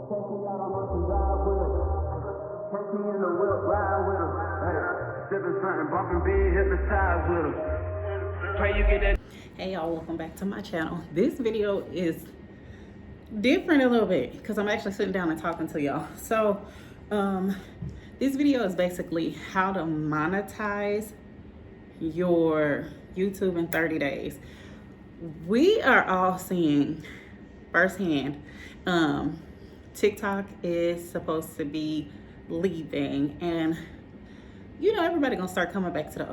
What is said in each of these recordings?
Catch me out on monetize with him. Catch me in the whip, ride with him. Hey, sipping something, bumping big, hypnotized with him. Pray you get that. Hey y'all, welcome back to my channel. This video is different a little bit because I'm actually sitting down and talking to y'all. So this video is basically how to monetize your YouTube in 30 days. We are all seeing firsthand TikTok is supposed to be leaving, and everybody gonna start coming back to the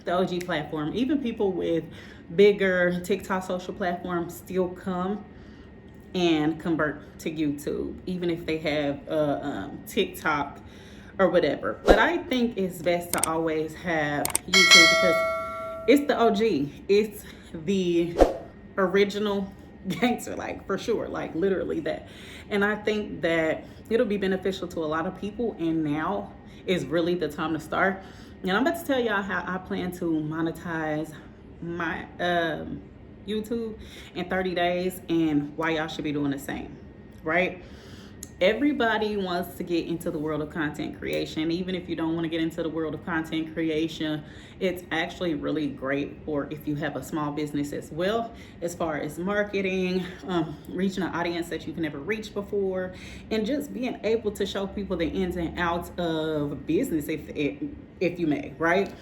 OG platform. Even people with bigger TikTok social platforms still come and convert to YouTube, even if they have TikTok or whatever. But I think it's best to always have YouTube because it's the OG. It's the original gangster, like, for sure, like literally that. And I think that it'll be beneficial to a lot of people, and now is really the time to start. And I'm about to tell y'all how I plan to monetize my YouTube in 30 days and why y'all should be doing the same, right? Everybody wants to get into the world of content creation. Even if you don't want to get into the world of content creation, it's actually really great for if you have a small business as well, as far as marketing, reaching an audience that you've never reached before, and just being able to show people the ins and outs of business, if you may, right?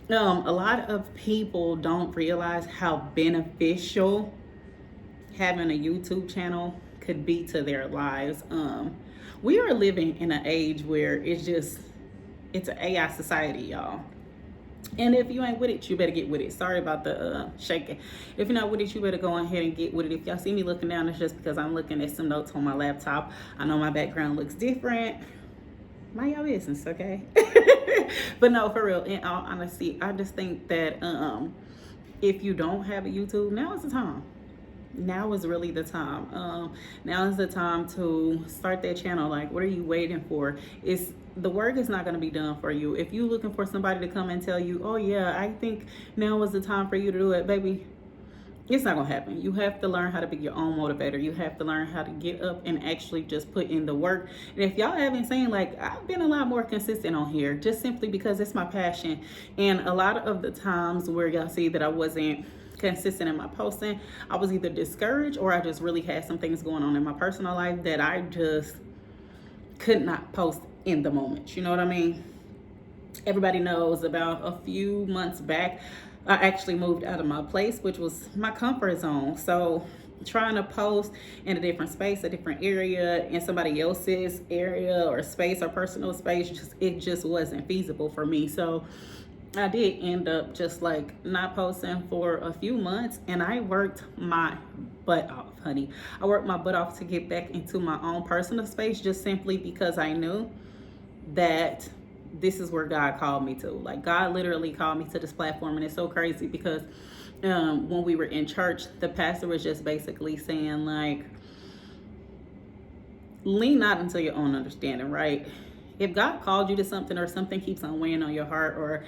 A lot of people don't realize how beneficial having a YouTube channel could be to their lives. We are living in an age where it's an AI society, y'all. And if you ain't with it, you better get with it. Sorry about the shaking. If you're not with it, you better go ahead and get with it. If y'all see me looking down, it's just because I'm looking at some notes on my laptop. I know my background looks different. Mind your business, okay? But no, for real, in all honesty, I just think that if you don't have a YouTube, now is the time. Now is really the time. Now is the time to start that channel. Like, what are you waiting for? The work is not going to be done for you. If you're looking for somebody to come and tell you, oh yeah, I think now is the time for you to do it, baby, it's not going to happen. You have to learn how to be your own motivator. You have to learn how to get up and actually just put in the work. And if y'all haven't seen, like, I've been a lot more consistent on here just simply because it's my passion. And a lot of the times where y'all see that I wasn't consistent in my posting, I was either discouraged or I just really had some things going on in my personal life that I just could not post in the moment. You know what I mean? Everybody knows about a few months back, I actually moved out of my place, which was my comfort zone. So trying to post in a different space, a different area, in somebody else's area or space or personal space, it just wasn't feasible for me. So I did end up just like not posting for a few months, and I worked my butt off, honey. I worked my butt off to get back into my own personal space, just simply because I knew that this is where God called me to. Like, God literally called me to this platform, and it's so crazy because when we were in church, the pastor was just basically saying, like, lean not into your own understanding, right? If God called you to something, or something keeps on weighing on your heart, or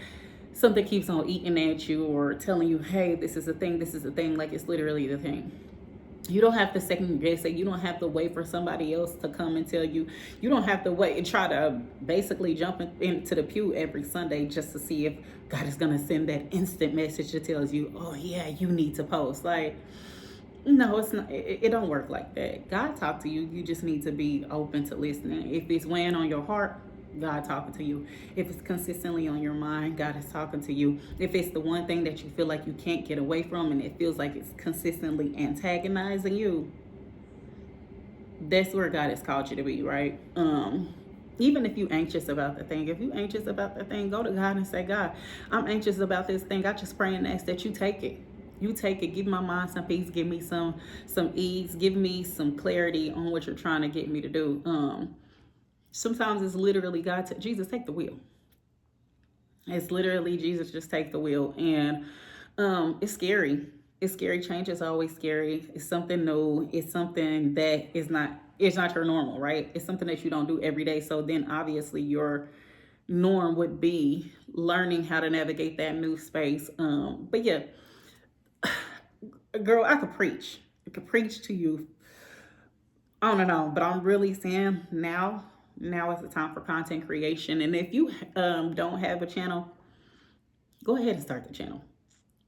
something keeps on eating at you, or telling you, hey, this is a thing, like, it's literally the thing. You don't have to second guess it. You don't have to wait for somebody else to come and tell you. You don't have to wait and try to basically jump into the pew every Sunday just to see if God is going to send that instant message that tells you, oh yeah, you need to post. Like, no, it's not. It don't work like that. God talked to you. You just need to be open to listening. If it's weighing on your heart, God talking to you. If it's consistently on your mind, God is talking to you. If it's the one thing that you feel like you can't get away from and it feels like it's consistently antagonizing you, that's where God has called you to be, right? Even if you're anxious about the thing, go to God and say, God, I'm anxious about this thing. I just pray and ask that you take it. You take it. Give my mind some peace. Give me some ease. Give me some clarity on what you're trying to get me to do. Sometimes it's literally God, Jesus, take the wheel. It's literally Jesus, just take the wheel. And it's scary. It's scary. Change is always scary. It's something new. It's something that it's not your normal, right? It's something that you don't do every day. So then obviously your norm would be learning how to navigate that new space. But yeah, girl, I could preach to you on and on, but I'm really saying now is the time for content creation. And if you don't have a channel, go ahead and start the channel.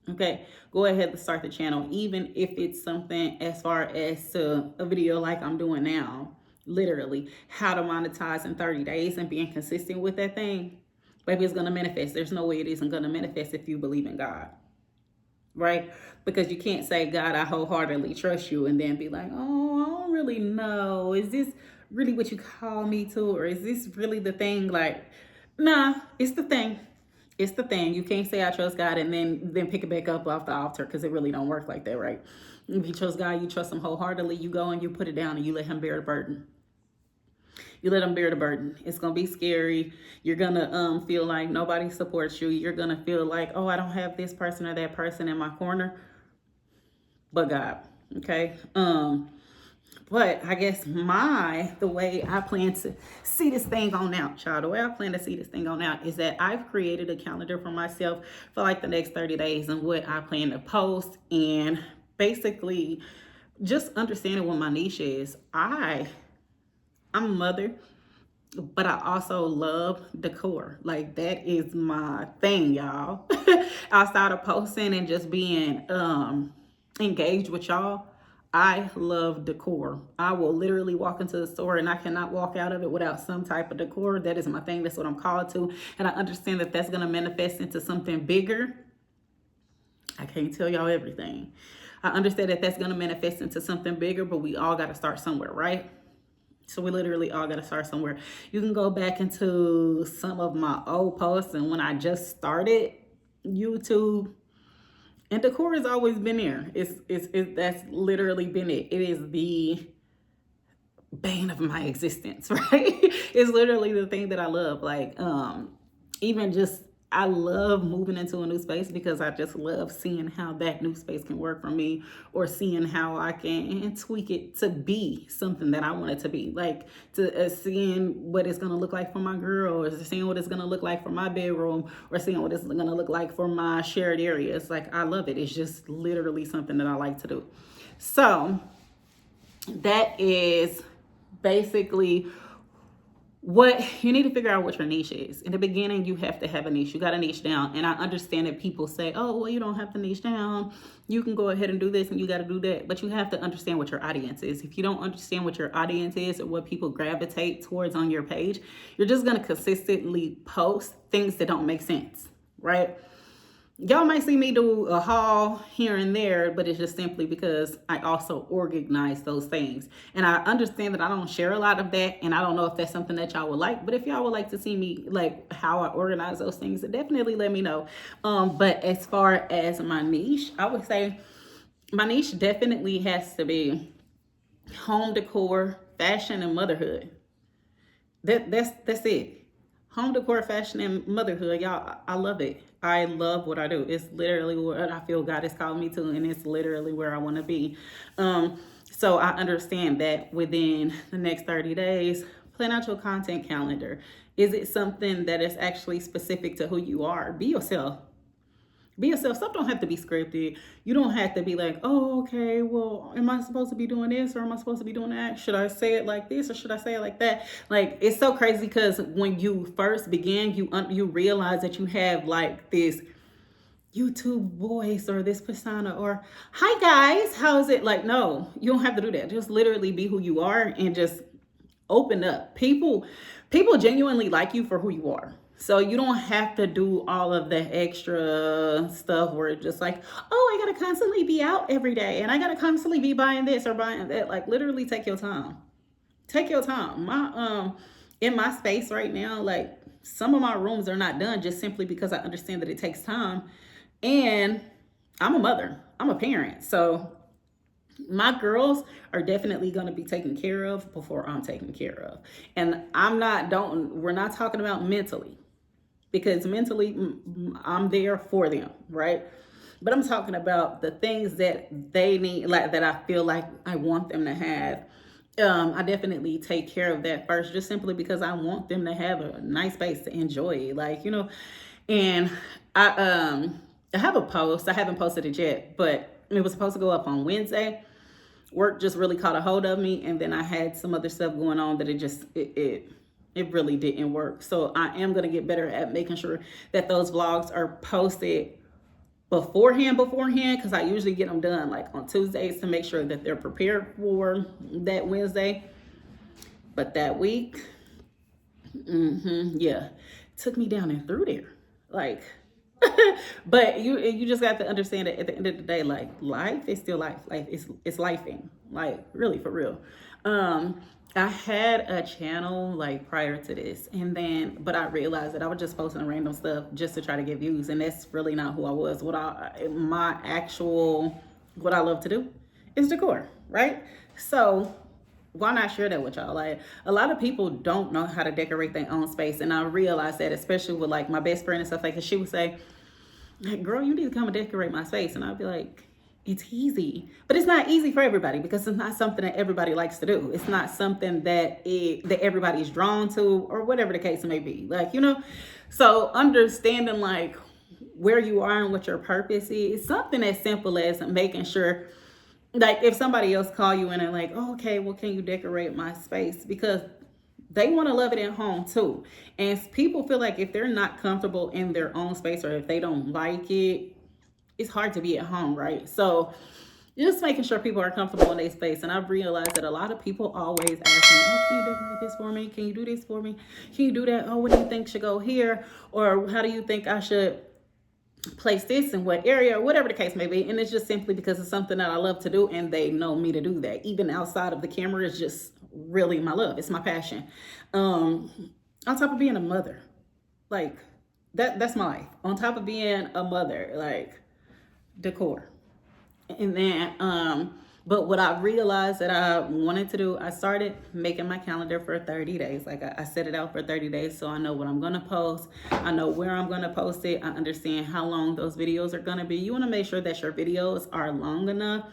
Okay, go ahead and start the channel, even if it's something as far as a video like I'm doing now, literally how to monetize in 30 days and being consistent with that thing. Baby, it's going to manifest. There's no way it isn't going to manifest if you believe in God, right? Because you can't say, God, I wholeheartedly trust you, and then be like, oh, I don't really know. Is this really what you call me to? Or is this really the thing? Like, nah, it's the thing. It's the thing. You can't say I trust God and then pick it back up off the altar, because it really don't work like that, right? If you trust God, you trust him wholeheartedly, you go and you put it down and you let him bear the burden. You let them bear the burden. It's going to be scary. You're going to feel like nobody supports you. You're going to feel like, oh, I don't have this person or that person in my corner. But God, okay? But I guess the way I plan to see this thing on out, y'all, the way I plan to see this thing on out is that I've created a calendar for myself for like the next 30 days and what I plan to post, and basically just understanding what my niche is. I'm a mother, but I also love decor. Like, that is my thing, y'all. Outside of posting and just being engaged with y'all, I love decor. I will literally walk into the store and I cannot walk out of it without some type of decor. That is my thing. That's what I'm called to. And I understand that that's going to manifest into something bigger. I can't tell y'all everything. I understand that that's going to manifest into something bigger, but we all got to start somewhere, right? So we literally all got to start somewhere. You can go back into some of my old posts, and when I just started YouTube, and decor has always been there. That's literally been it. It is the bane of my existence, right? It's literally the thing that I love. Like, even just, I love moving into a new space because I just love seeing how that new space can work for me, or seeing how I can tweak it to be something that I want it to be. Like, to seeing what it's going to look like for my girl, or seeing what it's going to look like for my bedroom, or seeing what it's going to look like for my shared areas. Like, I love it. It's just literally something that I like to do. So that is basically what you need to figure out what your niche is. In the beginning, you have to have a niche. You got a niche down. And I understand that people say, oh, well, you don't have the niche down. You can go ahead and do this and you got to do that. But you have to understand what your audience is. If you don't understand what your audience is or what people gravitate towards on your page, you're just going to consistently post things that don't make sense, right? Y'all might see me do a haul here and there, but it's just simply because I also organize those things. And I understand that I don't share a lot of that, and I don't know if that's something that y'all would like. But if y'all would like to see me, like, how I organize those things, definitely let me know. But as far as my niche, I would say my niche definitely has to be home decor, fashion, and motherhood. That's it. Home decor, fashion, and motherhood. Y'all, I love it. I love what I do. It's literally what I feel God has called me to, and it's literally where I want to be. So I understand that within the next 30 days, plan out your content calendar. Is it something that is actually specific to who you are? Be yourself. Be yourself. Stuff don't have to be scripted. You don't have to be like, oh, okay, well, am I supposed to be doing this or am I supposed to be doing that? Should I say it like this or should I say it like that? Like, it's so crazy because when you first begin, you realize that you have like this YouTube voice or this persona, or hi guys, how is it? Like, no, you don't have to do that. Just literally be who you are and just open up. People genuinely like you for who you are. So you don't have to do all of the extra stuff where it's just like, oh, I gotta constantly be out every day and I gotta constantly be buying this or buying that. Like, literally take your time. Take your time. In my space right now, like, some of my rooms are not done just simply because I understand that it takes time. And I'm a mother. I'm a parent. So my girls are definitely going to be taken care of before I'm taken care of. And we're not talking about mentally, because mentally I'm there for them, right? But I'm talking about the things that they need, like, that I feel like I want them to have. I definitely take care of that first, just simply because I want them to have a nice space to enjoy, like, you know. And I have a post. I haven't posted it yet, but it was supposed to go up on Wednesday. work just really caught a hold of me, and then I had some other stuff going on that it really didn't work. So I am going to get better at making sure that those vlogs are posted beforehand, because I usually get them done like on Tuesdays to make sure that they're prepared for that Wednesday. But that week, yeah, took me down and through there. Like, but you just got to understand that at the end of the day, like, life is still life. Like, it's lifing, like, really, for real. I had a channel like prior to this, but I realized that I was just posting random stuff just to try to get views, and that's really not who I was. What I love to do is decor, right? So why not share that with y'all? Like, a lot of people don't know how to decorate their own space, and I realized that, especially with like my best friend and stuff like that. She would say, girl, you need to come and decorate my space. And I'd be like, it's easy. But it's not easy for everybody, because it's not something that everybody likes to do. It's not something that everybody is drawn to, or whatever the case may be. Like, so understanding like where you are and what your purpose is, something as simple as making sure, like, if somebody else call you in and like, oh, okay, well, can you decorate my space? Because they want to love it at home too. And people feel like if they're not comfortable in their own space, or if they don't like it, it's hard to be at home, right? So just making sure people are comfortable in their space. And I've realized that a lot of people always ask me, oh, can you decorate this for me? Can you do this for me? Can you do that? Oh, what do you think should go here? Or how do you think I should place this in what area, or whatever the case may be. And it's just simply because it's something that I love to do, and they know me to do that. Even outside of the camera, is just really my love. It's my passion. On top of being a mother, like that's my life. On top of being a mother, like, decor. And then but what I realized that I wanted to do, I started making my calendar for 30 days. Like, I set it out for 30 days, so I know what I'm going to post. I know where I'm going to post it. I understand how long those videos are going to be. You want to make sure that your videos are long enough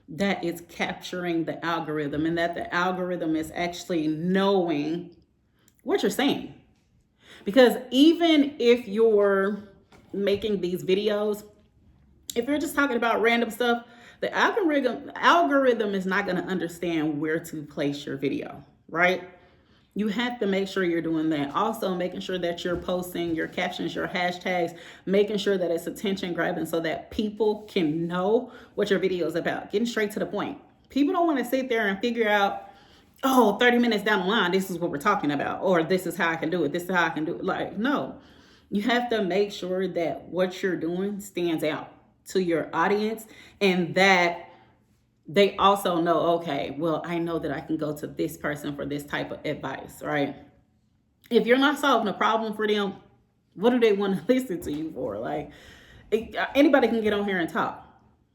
that it's capturing the algorithm, and that the algorithm is actually knowing what you're saying. Because even if you're making these videos, if you're just talking about random stuff, the algorithm is not going to understand where to place your video, right? You have to make sure you're doing that. Also, making sure that you're posting your captions, your hashtags, making sure that it's attention grabbing so that people can know what your video is about. Getting straight to the point. People don't want to sit there and figure out, oh, 30 minutes down the line, this is what we're talking about, or this is how I can do it. This is how I can do it. Like, no, you have to make sure that what you're doing stands out to your audience, and that they also know, okay, well, I know that I can go to this person for this type of advice, right? If you're not solving a problem for them, what do they want to listen to you for? Like, anybody can get on here and talk,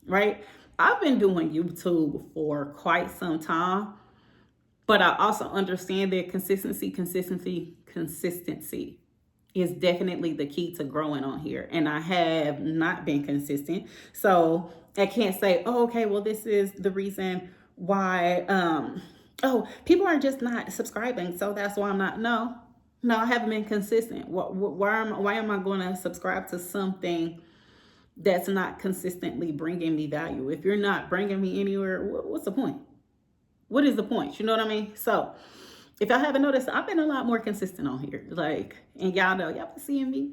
right? I've been doing YouTube for quite some time, but I also understand that consistency is definitely the key to growing on here. And I have not been consistent. So I can't say, oh, okay, well, this is the reason why, people are just not subscribing, so that's why I'm not. No, I haven't been consistent. Why am I going to subscribe to something that's not consistently bringing me value? If you're not bringing me anywhere, what's the point? What is the point? You know what I mean? So if y'all haven't noticed, I've been a lot more consistent on here. Like, and y'all know, y'all been seeing me.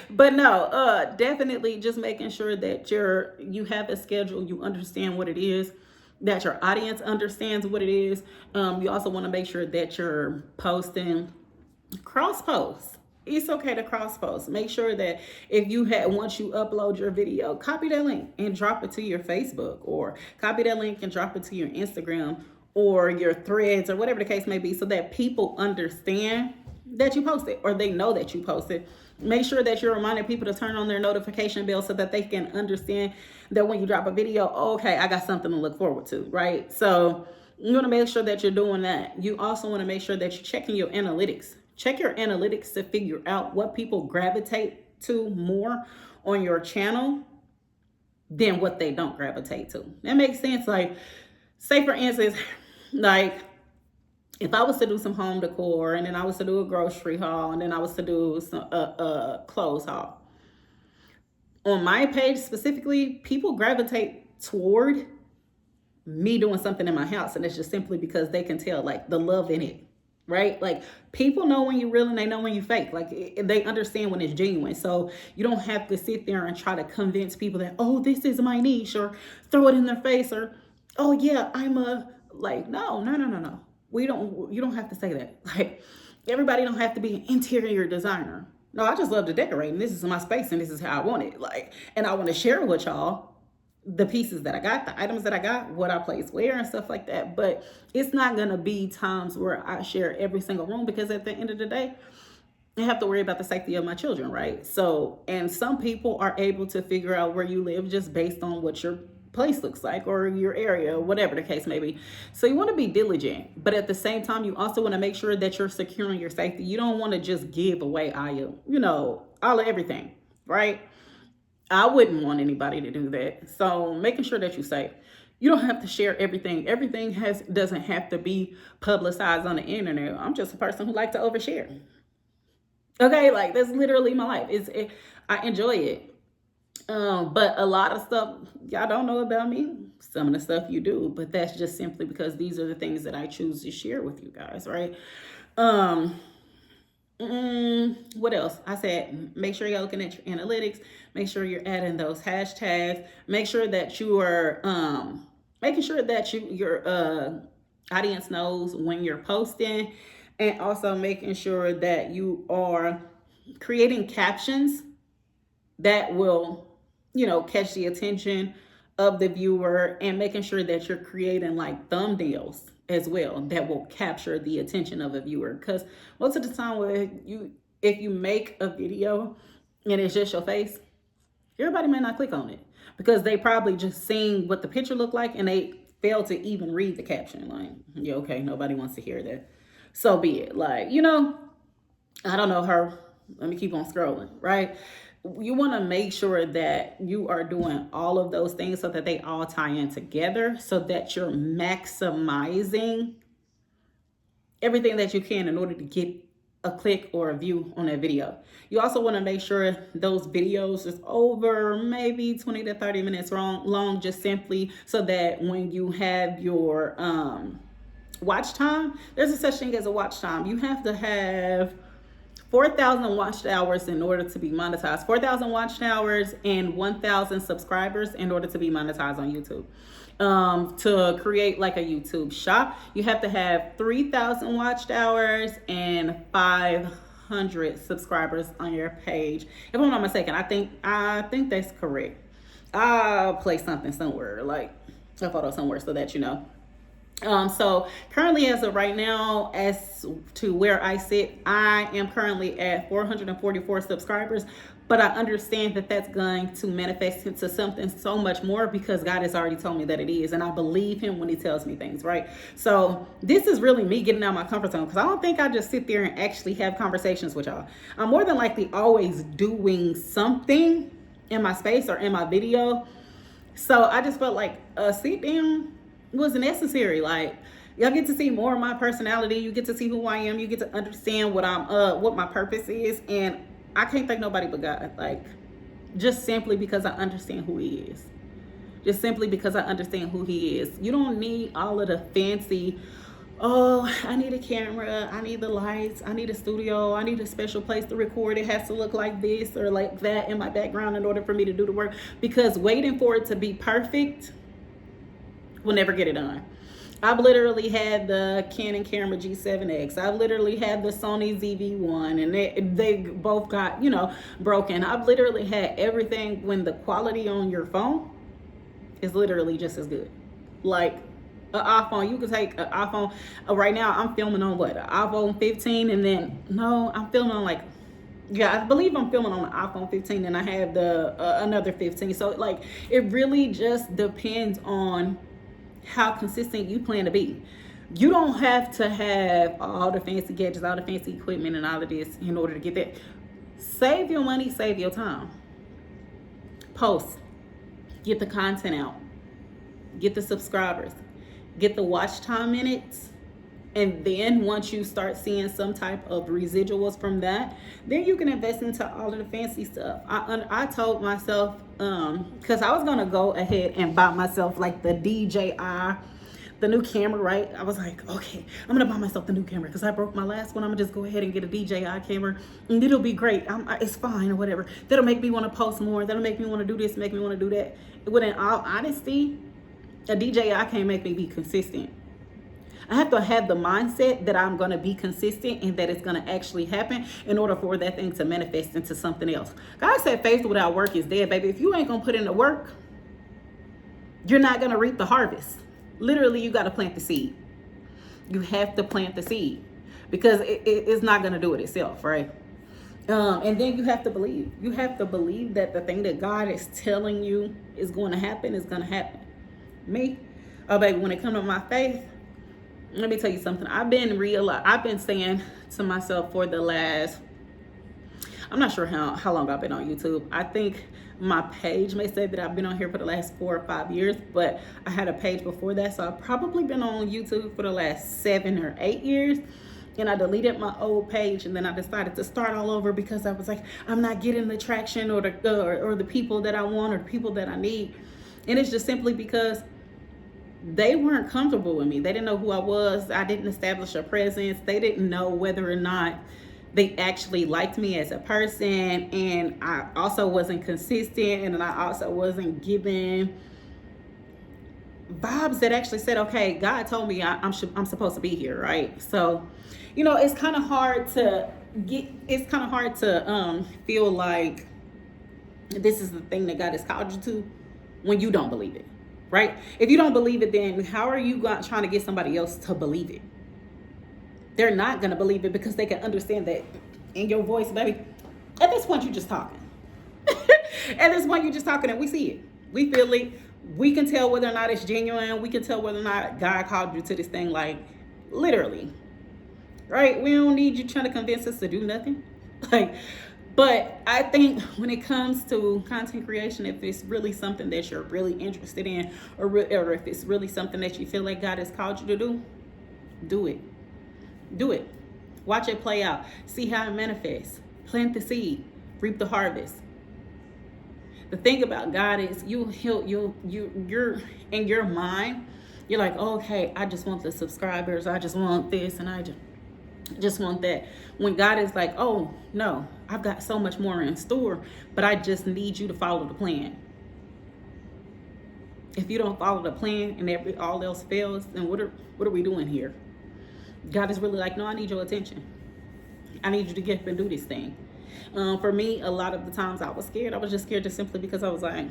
But no, definitely just making sure that you have a schedule, you understand what it is, that your audience understands what it is. You also want to make sure that you're posting cross posts. It's okay to cross post. Make sure that once you upload your video, copy that link and drop it to your Facebook, or copy that link and drop it to your Instagram or your Threads, or whatever the case may be, so that people understand that you posted, or they know that you posted. Make sure that you're reminding people to turn on their notification bell so that they can understand that when you drop a video, okay, I got something to look forward to, right? So you want to make sure that you're doing that. You also want to make sure that you're checking your analytics. Check your analytics to figure out what people gravitate to more on your channel than what they don't gravitate to. That makes sense. Like, say for instance, like, if I was to do some home decor, and then I was to do a grocery haul, and then I was to do some clothes haul, on my page specifically, people gravitate toward me doing something in my house, and it's just simply because they can tell like the love in it, right? Like people know when you're real and they know when you fake. Like they understand when it's genuine. So you don't have to sit there and try to convince people that, oh, this is my niche, or throw it in their face, or oh yeah, I'm a like no. You don't have to say that. Like everybody don't have to be an interior designer. No, I just love to decorate, and this is my space, and this is how I want it. Like, and I want to share with y'all the pieces that I got, the items that I got, what I place where and stuff like that. But it's not gonna be times where I share every single room, because at the end of the day, I have to worry about the safety of my children, right? So, and some people are able to figure out where you live just based on what your place looks like, or your area, whatever the case may be. So you want to be diligent, but at the same time, you also want to make sure that you're securing your safety. You don't want to just give away all of everything, right? I wouldn't want anybody to do that. So making sure that you're safe. You don't have to share everything. Everything doesn't have to be publicized on the internet. I'm just a person who likes to overshare. Okay, like that's literally my life. I enjoy it. But a lot of stuff y'all don't know about me. Some of the stuff you do, but that's just simply because these are the things that I choose to share with you guys, right? What else? I said, make sure you're looking at your analytics. Make sure you're adding those hashtags. Make sure that you are making sure that your audience knows when you're posting, and also making sure that you are creating captions that will, catch the attention of the viewer, and making sure that you're creating like thumbnails as well that will capture the attention of a viewer. Because most of the time if you make a video and it's just your face, everybody may not click on it, because they probably just seen what the picture looked like and they failed to even read the caption. Like, yeah, okay, nobody wants to hear that. So be it. Like, I don't know her. Let me keep on scrolling, right? You want to make sure that you are doing all of those things so that they all tie in together, so that you're maximizing everything that you can in order to get a click or a view on that video. You also want to make sure those videos is over maybe 20 to 30 minutes long, just simply so that when you have your watch time, there's a such thing as a watch time. You have to have 4,000 watch hours in order to be monetized. 4,000 watch hours and 1,000 subscribers in order to be monetized on YouTube. To create like a YouTube shop, you have to have 3,000 watch hours and 500 subscribers on your page. If I'm not mistaken, I think that's correct. I'll place something somewhere, like a photo somewhere, so that you know. So currently, as of right now, as to where I sit, I am currently at 444 subscribers, but I understand that that's going to manifest into something so much more, because God has already told me that it is, and I believe him when he tells me things, right? So this is really me getting out of my comfort zone, because I don't think I just sit there and actually have conversations with y'all. I'm more than likely always doing something in my space or in my video. So I just felt like sit down was necessary. Like, y'all get to see more of my personality. You get to see who I am. You get to understand what my purpose is. And I can't thank nobody but God. Like, just simply because I understand who he is. Just simply because I understand who he is. You don't need all of the fancy, oh, I need a camera, I need the lights, I need a studio, I need a special place to record. It has to look like this or like that in my background in order for me to do the work. Because waiting for it to be perfect will never get it done. I've literally had the Canon camera G7X. I've literally had the Sony ZV-1, and they both got, broken. I've literally had everything when the quality on your phone is literally just as good. Like an iPhone, you can take an iPhone. Right now, I'm filming on what? An iPhone 15, and then, no, I'm filming on I believe I'm filming on an iPhone 15, and I have the another 15. So, like, it really just depends on how consistent you plan to be. You don't have to have all the fancy gadgets, all the fancy equipment, and all of this in order to get that. Save your money, save your time. Post. Get the content out. Get the subscribers. Get the watch time minutes. And then once you start seeing some type of residuals from that, then you can invest into all of the fancy stuff. I told myself because I was gonna go ahead and buy myself like the DJI, the new camera, right? I was like, okay, I'm gonna buy myself the new camera because I broke my last one. I'm gonna just go ahead and get a DJI camera and it'll be great. It's fine or whatever. That'll make me want to post more. That'll make me want to do this, make me want to do that. But in all honesty, a DJI can't make me be consistent. I have to have the mindset that I'm going to be consistent and that it's going to actually happen in order for that thing to manifest into something else. God said faith without work is dead, baby. If you ain't going to put in the work, you're not going to reap the harvest. Literally, you got to plant the seed. You have to plant the seed because it's not going to do it itself, right? And then you have to believe. You have to believe that the thing that God is telling you is going to happen is going to happen. Me, oh baby, when it comes to my faith, let me tell you something. I've been saying to myself for the last, I'm not sure how long I've been on YouTube. I think my page may say that I've been on here for the last 4 or 5 years, but I had a page before that. So I've probably been on YouTube for the last 7 or 8 years. And I deleted my old page and then I decided to start all over because I was like, I'm not getting the traction or the people that I want or the people that I need. And it's just simply because they weren't comfortable with me. They didn't know who I was. I didn't establish a presence. They didn't know whether or not they actually liked me as a person. And I also wasn't consistent. And I also wasn't giving vibes that actually said, okay, God told me I'm supposed to be here, right? So, you know, it's kind of hard to feel like this is the thing that God has called you to when you don't believe it. Right? If you don't believe it, then how are you trying to get somebody else to believe it? They're not going to believe it because they can understand that in your voice, baby. At this point, you're just talking. At this point, you're just talking and we see it. We feel it. We can tell whether or not it's genuine. We can tell whether or not God called you to this thing, like literally. Right? We don't need you trying to convince us to do nothing. But I think when it comes to content creation, if it's really something that you're really interested in, or if it's really something that you feel like God has called you to do it. Do it. Watch it play out. See how it manifests. Plant the seed. Reap the harvest. The thing about God is you're in your mind. You're like, oh, okay, I just want the subscribers. I just want this, and I just want that. When God is like, oh no, I've got so much more in store, but I just need you to follow the plan. If you don't follow the plan and all else fails, then what are we doing here? God is really like, no, I need your attention. I need you to get up and do this thing. For me, a lot of the times I was scared. I was just scared just simply because I was like, I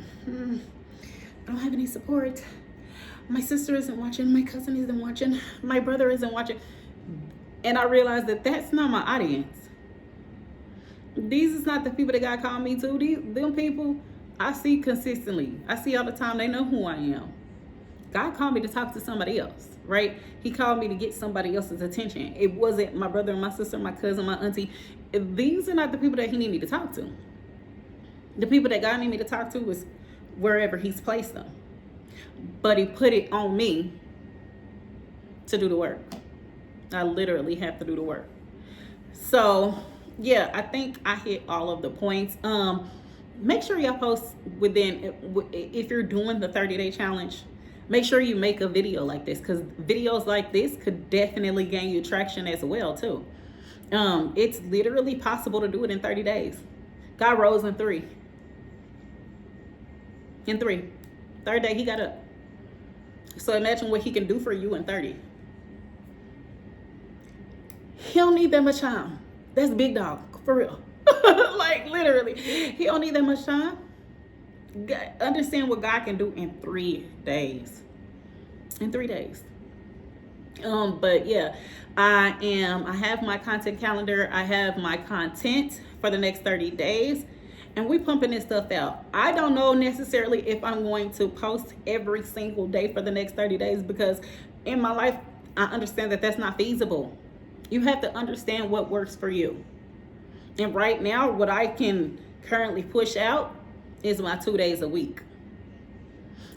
don't have any support. My sister isn't watching. My cousin isn't watching. My brother isn't watching. And I realized that that's not my audience. These is not the people that God called me to. Them people I see consistently. I see all the time. They know who I am. God called me to talk to somebody else, right? He called me to get somebody else's attention. It wasn't my brother, my sister, my cousin, my auntie. These are not the people that he need me to talk to. The people that God need me to talk to is wherever he's placed them. But he put it on me to do the work. I literally have to do the work. So yeah, I think I hit all of the points. Make sure y'all post within, if you're doing the 30-day challenge, make sure you make a video like this, because videos like this could definitely gain you traction as well too. It's literally possible to do it in 30 days. God rose in 3. Third day he got up. So imagine what he can do for you in 30. He don't need that much time. That's big dog, for real. Like literally, he don't need that much time. Understand what God can do in 3 days. In 3 days. But yeah, I have my content calendar. I have my content for the next 30 days. And we pumping this stuff out. I don't know necessarily if I'm going to post every single day for the next 30 days, because in my life, I understand that that's not feasible. You have to understand what works for you. And right now, what I can currently push out is my 2 days a week.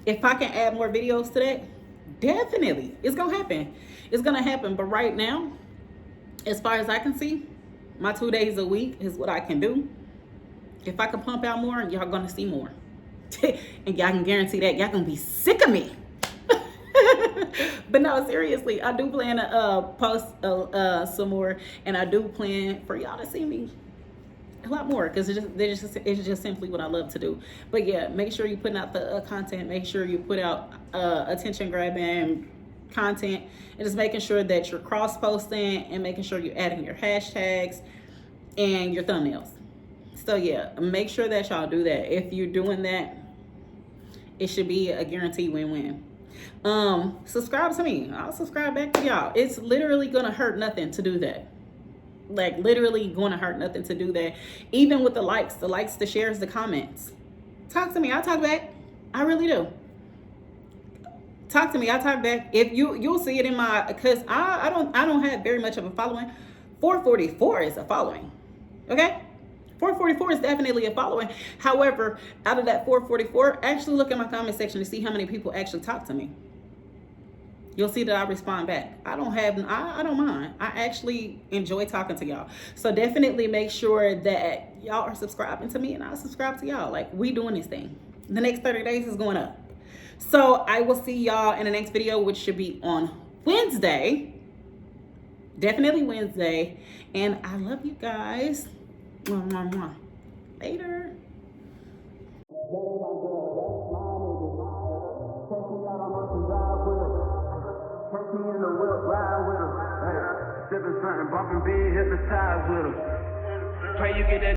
If I can add more videos to that, definitely, it's gonna happen. It's gonna happen. But right now, as far as I can see, my 2 days a week is what I can do. If I can pump out more, y'all gonna see more. And y'all can guarantee that y'all gonna be sick of me. But no, seriously, I do plan to post some more, and I do plan for y'all to see me a lot more, because it's just simply what I love to do. But yeah, make sure you're putting out the content. Make sure you put out attention grabbing content, and just making sure that you're cross posting and making sure you're adding your hashtags and your thumbnails. So yeah, make sure that y'all do that. If you're doing that, it should be a guaranteed win-win. Subscribe to me. I'll subscribe back to y'all. It's literally gonna hurt nothing to do that. Like, literally gonna hurt nothing to do that. Even with the likes, the shares, the comments. Talk to me. I'll talk back. I really do. Talk to me. I'll talk back. If you'll see it in my, because I don't have very much of a following. 444 is a following. Okay? 444 is definitely a following. However, out of that 444, actually look at my comment section to see how many people actually talk to me. You'll see that I respond back. I don't mind. I actually enjoy talking to y'all. So definitely make sure that y'all are subscribing to me and I'll subscribe to y'all. Like, we doing this thing. The next 30 days is going up. So I will see y'all in the next video, which should be on Wednesday. Definitely Wednesday. And I love you guys. Mwah, mwah, mwah. Later. Catch me in the whip, ride with her. Hey, sipping something, bumping big, hypnotized with her. Pray you get that.